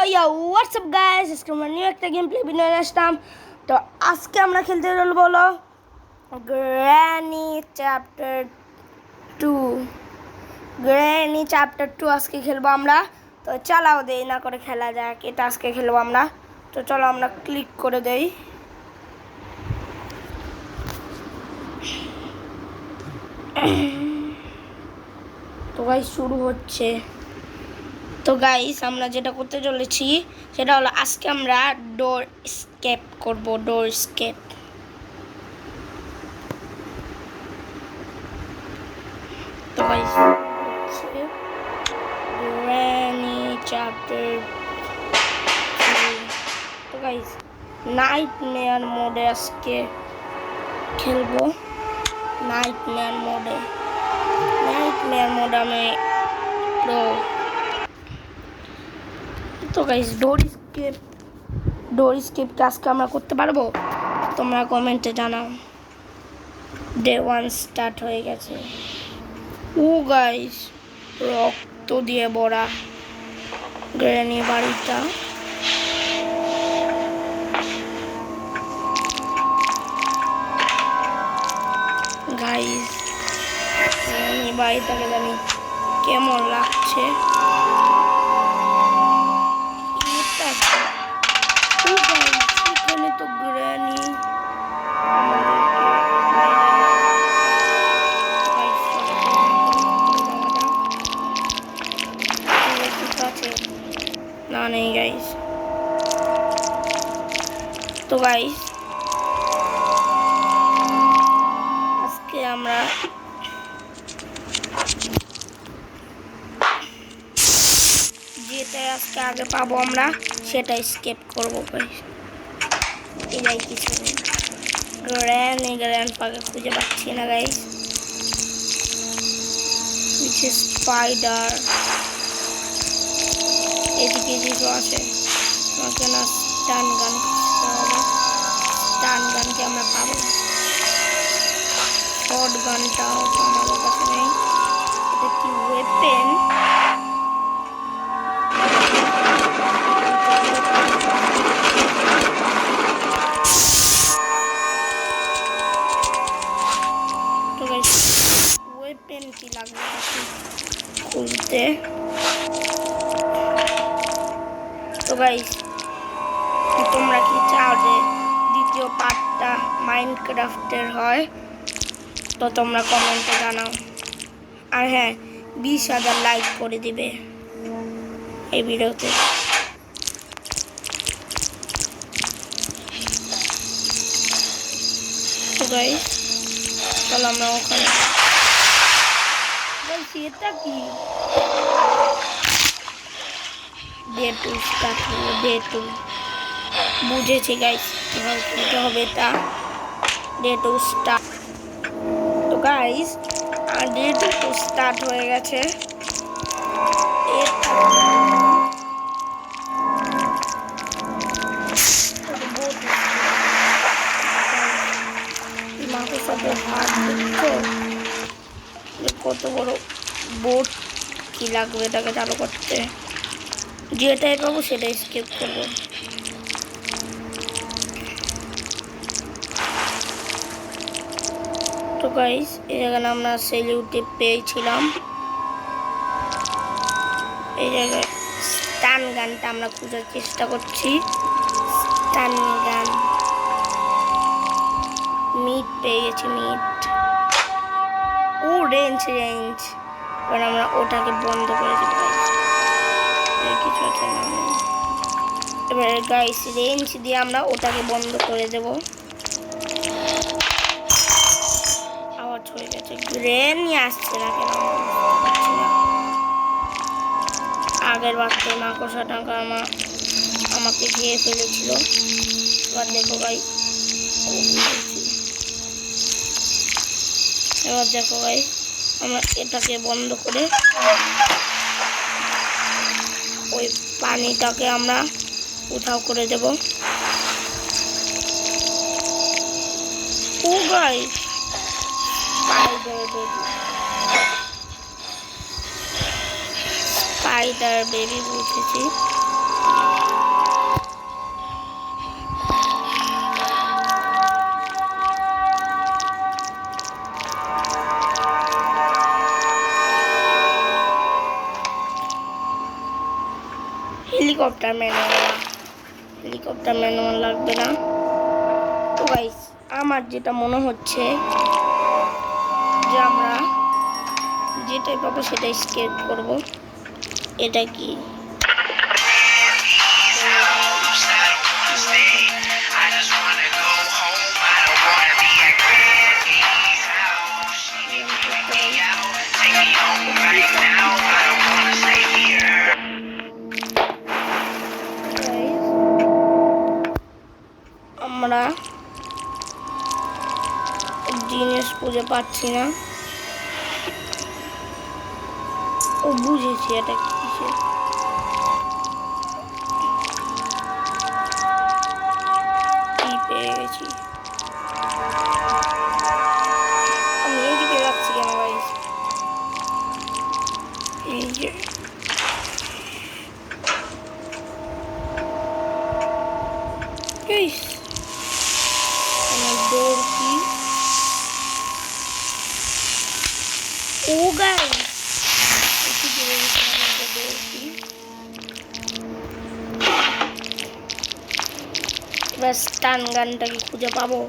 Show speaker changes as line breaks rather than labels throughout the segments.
ইয়া WhatsApp guys, আজকে আমরা new একটা গেম প্লে ভিডিও নিয়ে আসলাম। তো আজকে আমরা খেলতে চলবো হলো গ্র্যানি চ্যাপ্টার 2। গ্র্যানি চ্যাপ্টার 2 আজকে খেলবো আমরা। তো চালাও দেই না করে খেলা যাক, এটা আজকে খেলবো আমরা। তো চলো আমরা ক্লিক করে দেই। তো গাইস শুরু হচ্ছে। তো গাইস আমরা যেটা করতে চলেছি সেটা হলো আজকে আমরা ডোর স্কেপ করব। Door escape. তো গাইস হচ্ছে গ্র্যানি চ্যাপ্টার 2। তো গাইস নাইটমেয়ার মোডে আজকে খেলবো। নাইটমেয়ার মোডে আমি প্রো। তো গাইস ডোর স্কেপ আজকে আমরা করতে পারবো? তোমরা কমেন্টে জানাও। ডে 1 স্টার্ট হয়ে গেছে। ও গাইস রক্ত দিয়ে ভরা গ্র্যানি বাড়িটা। গাইস গ্র্যানি বাড়িটাকে জানি কেমন লাগছে। এখানে তো গ্র্যানি না নেই গাইস। তো গাইস আজকে আমরা যেটা আজকে আগে পাবো আমরা সেটা স্কেপ করবো গাইস। এটাই কিছু নেই। গ্র্যান্ডপাকে খুঁজে পাচ্ছি না গাইস। স্পাইডার এদিকে কিছু আছে। আমাকে না স্টান গান খুঁজতে হবে। স্টান গানকে আমরা পাবো। শর্ট গানটাও তো আমাদের কাছে নেই। এটা কি ওয়েপেন? তো গাইস ওয়েপেন কি লাগবে খুলতে? তো গাইস তোমরা কি চাও যে দ্বিতীয় পার্টটা মাইনক্রাফটের হয়? তো তোমরা কমেন্টে জানাও। আর হ্যাঁ 20,000 লাইক করে দিবে এই ভিডিওতে। তো গাইস চলো আমরা ওখানে। গাইস এটা কি? ডে 2 স্টার্ট হলো। ডে 2 বুঝেছি গাইস এবার খেলতে হবে এটা। Day 2 start. তো গাইস ডে 2 তো স্টার্ট হয়ে গেছে। কত বড় বোট কি লাগবে এটাকে চালু করতে? যেটাই পাবো সেটাই স্কিপ করবো। তো গাইস এখানে আমরা সেলিউটে পেয়েছিলাম। এই জায়গায় স্টান গানটা আমরা খোঁজার চেষ্টা করছি। স্টান গান মিট পেয়ে গেছি। মিট ও রেঞ্জ কারণ আমরা ওটাকে বন্ধ করে দেবো গাইস। কিছু আছে না এবার গাইস রেঞ্জ দিয়ে আমরা ওটাকে বন্ধ করে দেব। আওয়াজ হয়ে গেছে। গ্র্যানি আসছে না কেন বুঝতে না। আগের বার তো মাকড়সা টাকা আমাকে খেয়ে ফেলেছিল। এবার দেখো ভাই এবার দেখো ভাই আমরা এটাকে বন্ধ করে ওই পানিটাকে আমরা উঠাও করে দেব। ও গাইস স্পাইডার বেবি বুঝেছি। হেলিকপ্টার ম্যানুয়াল লাগবে না। তো গাইস আমার যেটা মনে হচ্ছে যে আমরা যেটাই পাবো সেটাই স্কেপ করব। এটা কি আমরা জিনিস খুঁজে পাচ্ছি না। ও বুঝেছি এটা কিসের। কি পেয়ে গেছি। আমি এইদিকে যাচ্ছি কেন গাইস? এই যে আমার দৌড় কি? ও গাইস এবার স্টান গানটা কি খুঁজে পাবো?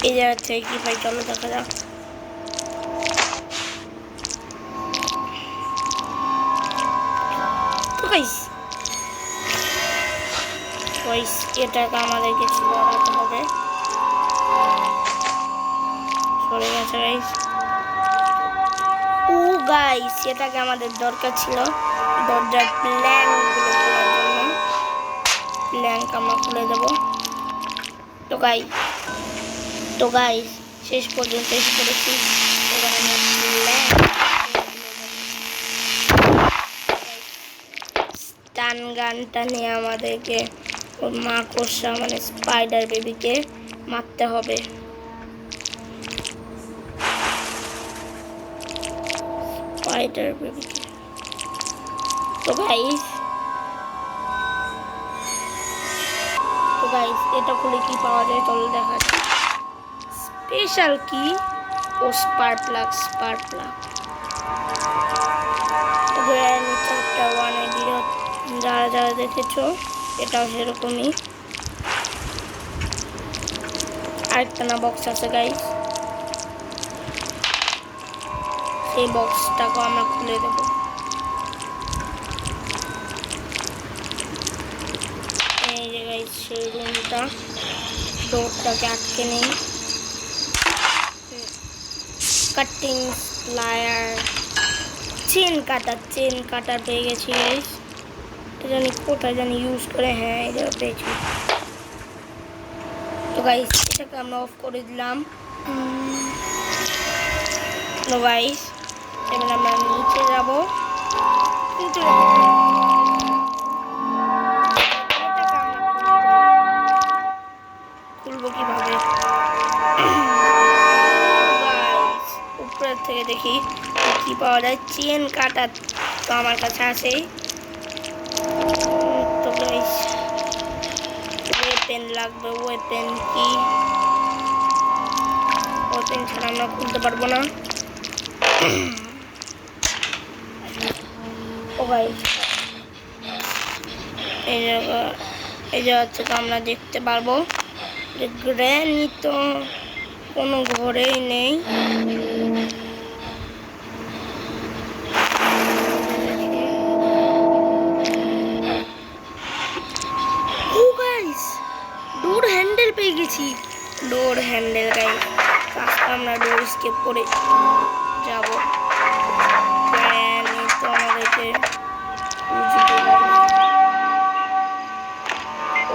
এই জায়গা থেকে কি পাই চলো দেখা যাক। এটাকে আমাদেরকে ছড়াতে হবে। সরে গেছে গাইস। ও গাইস এটাকে আমাদের দরকার ছিল দরজার প্ল্যাঙ্কগুলো খোলার জন্য। প্ল্যাঙ্ক আমরা খুলে দেব। তো গাইস শেষ পর্যন্ত এসে পড়েছি। এবার আমরা স্টান গানটা নিয়ে আমাদেরকে ওর মাকড়সা মানে স্পাইডার বেবিকে মারতে হবে। স্পাইডার বেবিকে। তো গাইস এটা খুলে কি পাওয়া যায় চলো দেখা যাক। স্পেশাল কি ও স্পার্ক প্লাগ। গ্র্যানি চ্যাপ্টার 1 এ যারা দেখেছো এটাও সেরকমই। আরেকটা না বক্স আছে গাইস, সেই বক্সটাকে আমরা খুলে দেব। এই যে গাইস সেই রুমটা, ডোরটাকে আটকে নেই। কাটিং প্লায়ার, চেন কাটার পেয়ে গেছি গাইস। জানি কোথায় জানি ইউজ করে, হ্যাঁ এটা পেয়েছি। তো গাইস এটাকে আমরা অফ করে দিলাম। তো গাইস এবার আমরা নিচে যাব, কিন্তু খুলবো কিভাবে? উপরের থেকে দেখি কি পাওয়া যায়। চেন কাটা তো আমার কাছে আছে। তো গাইস ওয়েপেন লাগবে। ওয়েপেন কি? ওয়েপেন ছাড়া আমরা খুলতে পারবো না। ও গাইস এই জায়গা থেকে আমরা দেখতে পারবো যে গ্র্যানি তো কোনো ঘরেই নেই। ও গাইস ডোর হ্যান্ডেল পেয়ে গেছি। ডোর হ্যান্ডেল গাইস, আমরা ডোর স্কেপ করে যাব। গ্র্যানি তো আমাদেরকে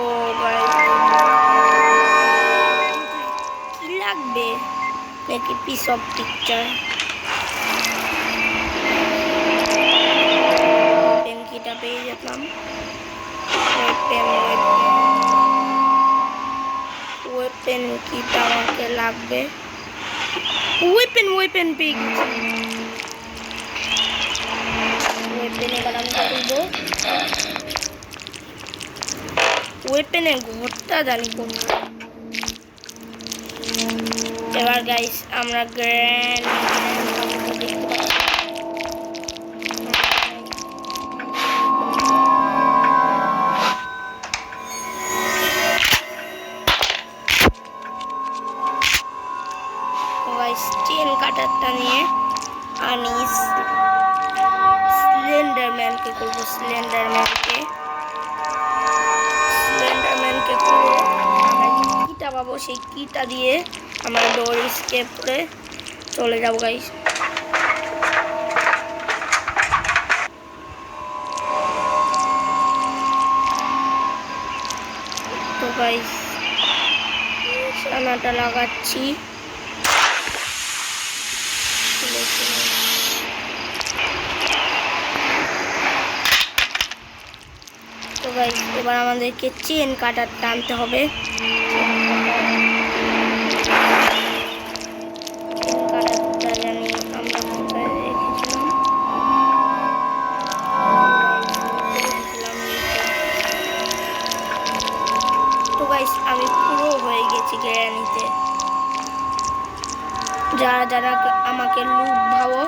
ও গাইস কি লাগবে নাকি পিস অফ পিকচার? পেন কিটা পেয়ে যেতাম। ওয়েপেন কিটা আমাকে লাগবে। ওয়েপেন পেয়ে গেছি। ওয়েপেন এবার আমি খুলবো। ওয়েপেনের ঘরটা জানি কোথায়। এবার গাইস আমরা গ্র্যান্ড দেখতে পাচ্ছি। চেন কাটারটা নিয়ে আমি স্লেন্ডারম্যানকে করবো। স্লেন্ডারম্যানকে করবো। আমরা যে কিটা পাবো সেই কিটা দিয়ে আমরা ডোর স্কেপ করে চলে যাবো গাইস। তো গাইস ছানাটা লাগাচ্ছি। তো গাইস এবার আমাদেরকে চেন কাটার টানতে হবে। চেন কাটারটা জানি আমরা কোথায় রেখেছিলাম। তো গাইস আমি পুরো হয়ে গেছি গ্র্যানিতে। যারা যারা আমাকে লুট ভাবো,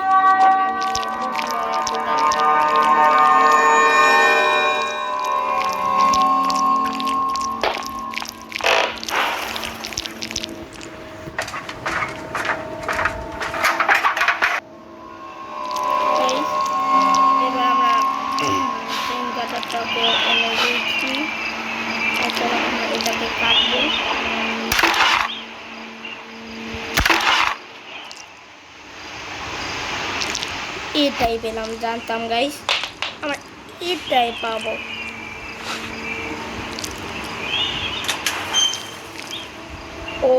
এবার আমরা চেন কাটারটাকে এনে দিয়েছি। এখন আমরা এটাকে কাটবো। এটাই পেলাম, জানতাম গাইস আমার এটাই পাবো। ও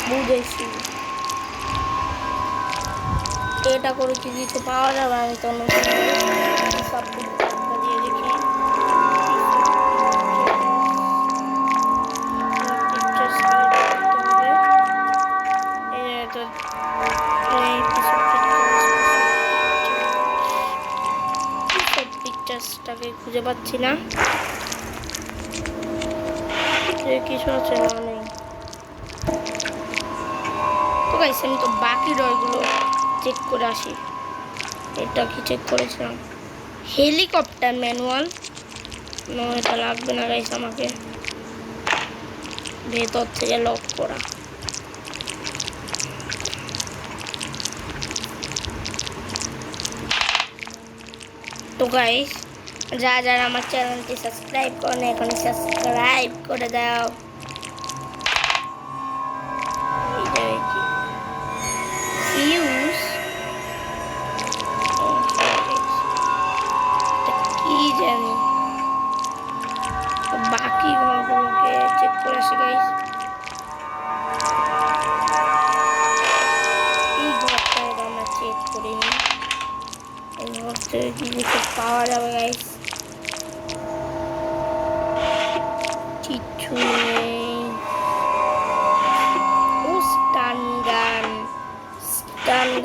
বুঝেছি, এটা করে কি কিছু পাওয়া যাবে। আমি তো সব দিয়ে দেখি। পিকচার্সটাকে খুঁজে পাচ্ছি না, কিছু আছে না, নেই। তো গাইস আমি তো বাকি ডরগুলো চেক করে আসি। এটা কি চেক করেছিলাম? Helicopter manual. নো, এটা লাগবে না গাইস আমাকে। ভেতর থেকে লক করা। তো গাইস যারা আমার চ্যানেলটি সাবস্ক্রাইব করেন এখন সাবস্ক্রাইব করে দাও। কি জানি, বাকি ঘরগুলোকে চেক করে আসি গাইস। এই ঘরটা আমরা চেক করিনি। এই ঘর থেকে কি কিছু পাওয়া যাবে গাইস? কিছু নেই। ও স্টান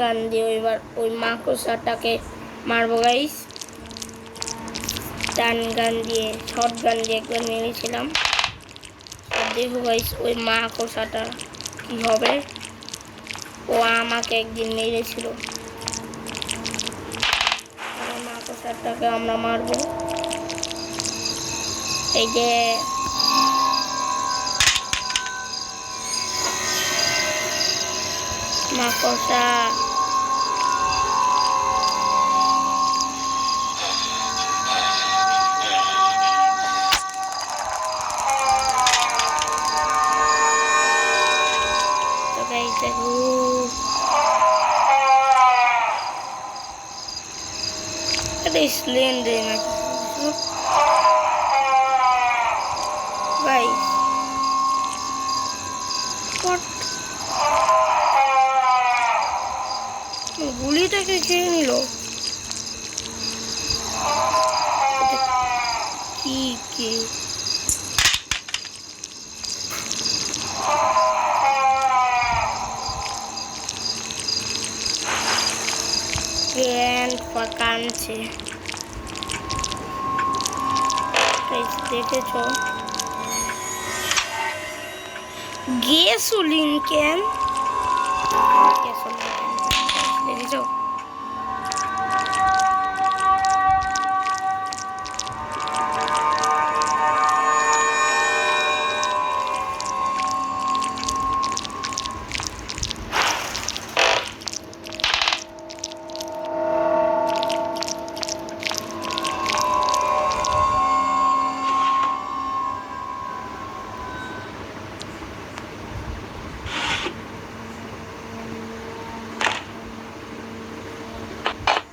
গান দিয়ে এবার ওই মাকড়সাটাকে মারবো গাইস। স্টান গান দিয়ে, শর্ট গান দিয়ে একবার মেরেছিলাম। দেখো গাইস ওই মাকড়সাটা কি হবে। ও আমাকে একদিন মেরেছিল। মাকড়সাটাকে আমরা মারবো। এই যে মাকড়সা, তো গাইস দেখো এটা স্লেন্ডার নাকি গাইস? গুলিটাকে খেয়ে নিল। কি কি গ্র্যান্ড কানছে দেখেছো গ্যাসোলিন ক্যান দেখেছো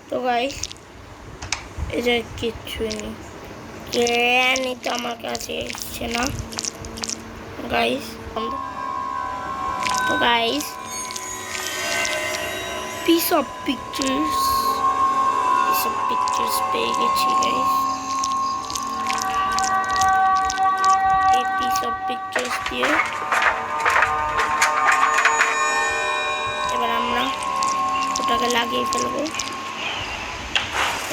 তো গাইস এটা কিছুই নেই গ্র্যানি তো আমার কাছে এসছে না গাইস তো গাইস piece of pictures পেয়ে গেছি গাইস এই piece of pictures দিয়ে এবার আমরা ওটাকে লাগিয়ে ফেলবো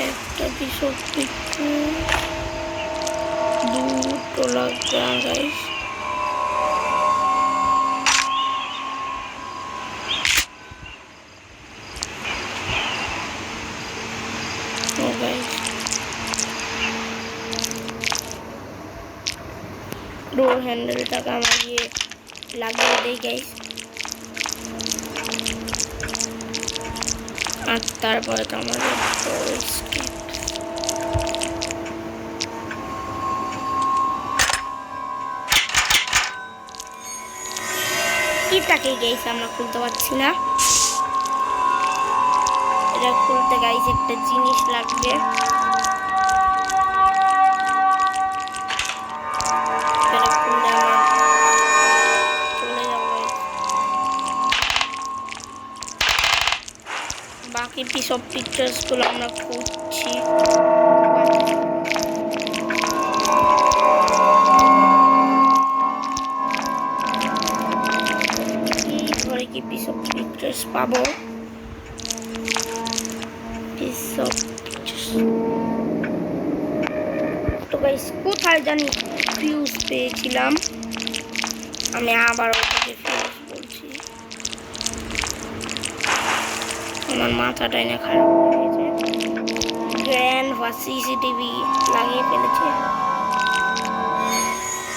একটা piece of picture দুটো লাগবে গাইস ডোর হ্যান্ডেলটাকে আমরা গিয়ে লাগিয়ে দিই গাইস আর তারপরে তো আমাদের এটাকে গাইস আমরা খুলতে পারছি না এটা খুলতে গাইস একটা জিনিস লাগবে বাকি পিস অফ পিকচার্স গুলো আমরা খুঁজছি ঘরে কি পিস অফ পিকচার্স পাবো পিস অফ পিকচার্স তো গাইস কোথায় জানি ফিউজ পেয়েছিলাম আমি আবার ওটাকে ফিউজ বলছি আমার মাথাটাই না খারাপ হয়ে গেছে গ্র্যান্ড বা সিসিটিভি লাগিয়ে ফেলেছে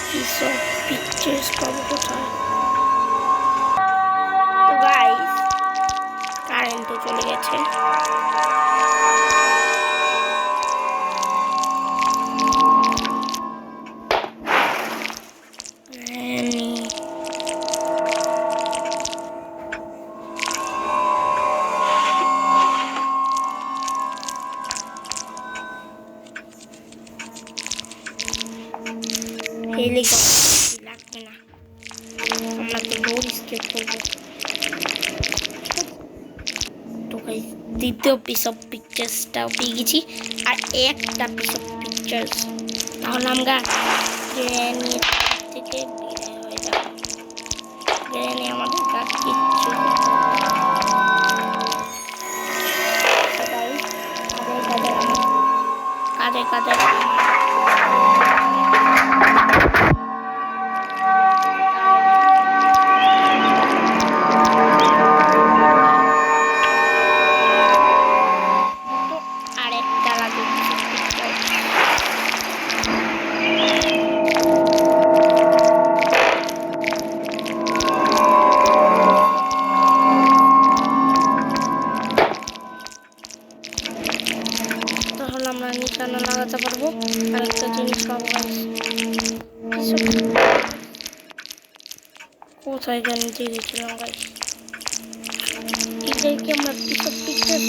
পিস অফ পিকচার্স পাবো কোথায় তো গাইস কারেন্টও চলে গেছে হেলিকপ্টার লাগবে না আমরা তো দৌড় স্কেপ করবো তো গাইস দ্বিতীয় পিস অফ পিকচার্সটাও পেয়ে গেছি আর একটা পিস অফ পিকচার্স তাহলে আমরা গ্র্যানির থেকে বিদায় হয়ে যাব গ্র্যানি আমাদের কাজ কিচ্ছু কাজে আমরা নিশানা লাগাতে পারবো আর একটা জিনিস পাবো কোথায় জানি গেছিলাম গাইস এটাই কি আমরা পিছন পিকচার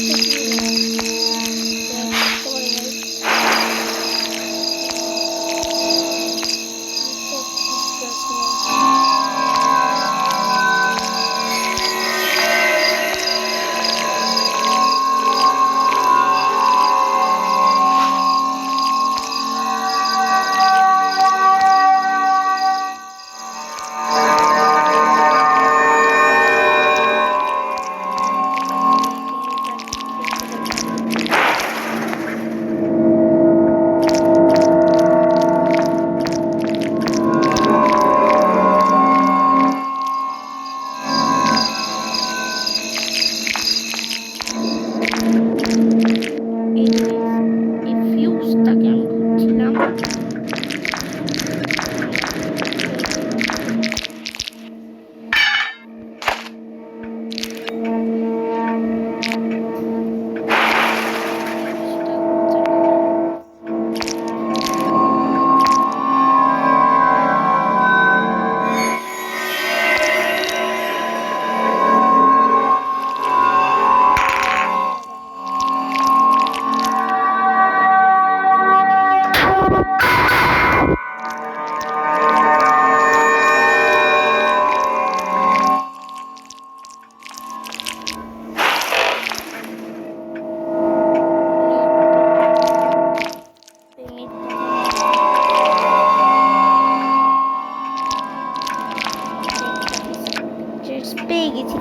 পেয়ে গেছি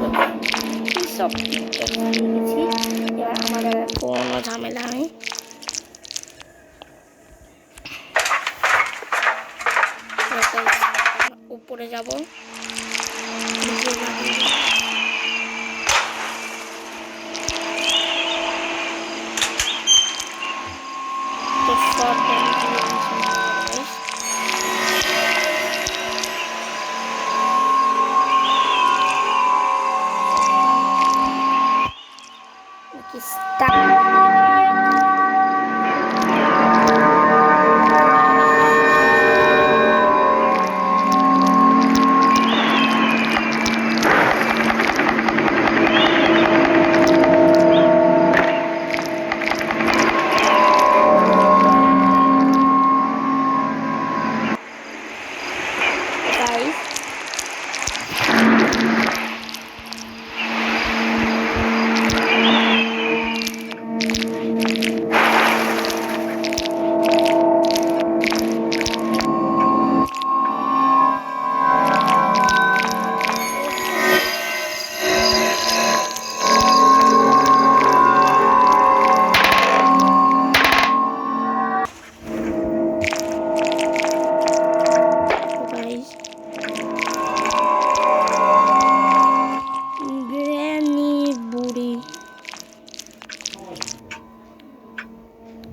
সব পেয়ে গেছি। এবার আমাদের কোনো ঝামেলা নেই। উপরে যাব, তো সব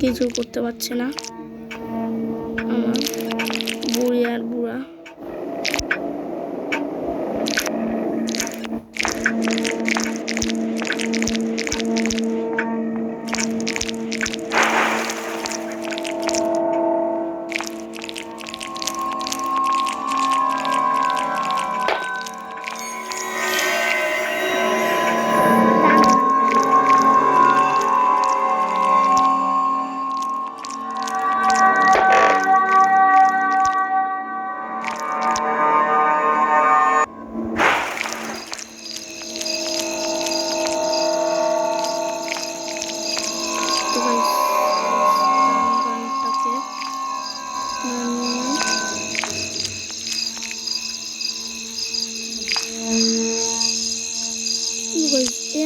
কিছু করতে পারছে না আমার বুড়ি আর বুড়া।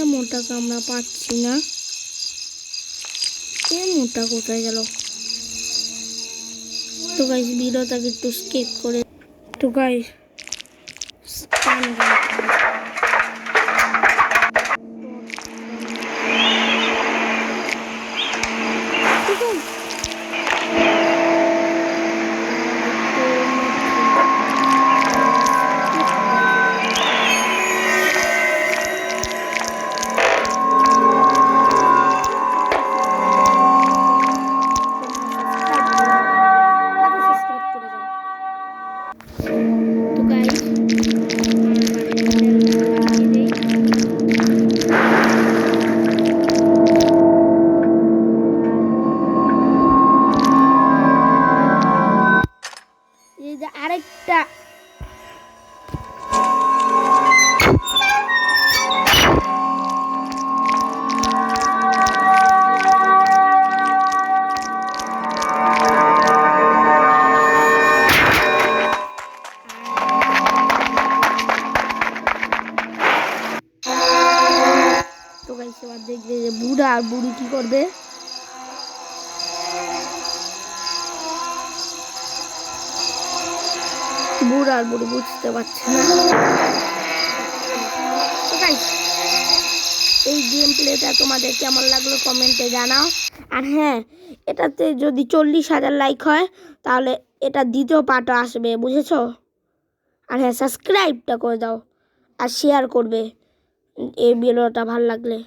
এমনটাকে আমরা পাচ্ছি না, এমনটা কোথায় গেল? তো গাইস ভিডিওটাকে একটু স্কিপ করে, তো গাইস আরেকটা তো গাইস এবার দেখবে যে বুড়া আর বুড়ি কি করবে। বুড়া আর বুড়ি বুঝতে পারছে না। তো গাইস এই গেম প্লেটা তোমাদের কেমন লাগলো কমেন্টে জানাও। আর হ্যাঁ, এটাতে যদি 40,000 লাইক হয় তাহলে এটা দ্বিতীয় পার্টও আসবে, বুঝেছো? আর হ্যাঁ, সাবস্ক্রাইবটা করে দাও আর শেয়ার করবে এই ভিডিওটা ভালো লাগলে।